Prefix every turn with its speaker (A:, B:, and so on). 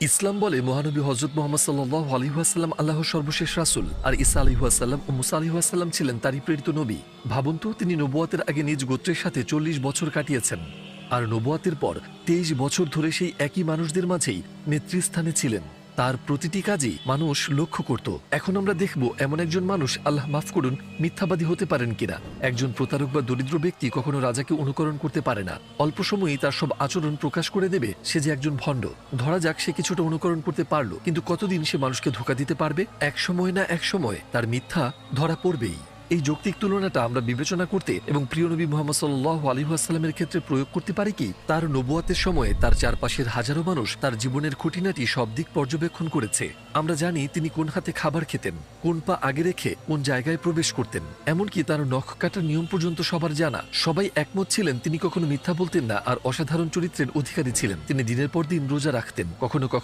A: ইসলাম বলে মহানবী হযরত মুহাম্মদ সাল্লাল্লাহু আলাইহি ওয়াসাল্লাম আল্লাহর সর্বশেষ রাসূল, আর ঈসা আলাইহিস সালাম ও মুসা আলাইহিস সালাম ছিলেন তারই প্রেরিত নবী। ভাবুন তো, তিনি নবুয়তের আগে নিজ গোত্রের সাথে ৪০ বছর কাটিয়েছেন, আর নবুয়তের পর ২৩ বছর ধরে সেই একই মানুষদের মাঝেই নেতৃস্থানে ছিলেন। তার প্রতিটি কাজই মানুষ লক্ষ্য করত। এখন আমরা দেখব এমন একজন মানুষ, আল্লাহ মাফ করুন, মিথ্যাবাদী হতে পারেন কিনা। একজন প্রতারক বা দরিদ্র ব্যক্তি কখনো রাজাকে অনুকরণ করতে পারে না। অল্প সময়ই তার সব আচরণ প্রকাশ করে দেবে সে যে একজন ভণ্ড। ধরা যাক সে কিছুটা অনুকরণ করতে পারলো, কিন্তু কতদিন সে মানুষকে ধোঁকা দিতে পারবে? এক সময় না এক সময় তার মিথ্যা ধরা পড়বেই। এই যৌক্তিক তুলনাটা আমরা বিবেচনা করতে এবং প্রিয় নবী মুহাম্মদ সাল্লাল্লাহু আলাইহি ওয়াসাল্লামের ক্ষেত্রে প্রয়োগ করতে পারি কি? তার নবুয়তের সময়ে তার চারপাশের হাজারো মানুষ তার জীবনের খুঁটিনাটি সব দিক পর্যবেক্ষণ করেছে। আমরা জানি তিনি কোন হাতে খাবার খেতেন, কোন পা আগে রেখে কোন জায়গায় প্রবেশ করতেন, এমনকি তার নখ কাটার নিয়ম পর্যন্ত সবার জানা। সবাই একমত ছিলেন তিনি কখনো মিথ্যা বলতেন না, আর অসাধারণ চরিত্রের অধিকারী ছিলেন। তিনি দিনের পর দিন রোজা রাখতেন, কখনো কখনো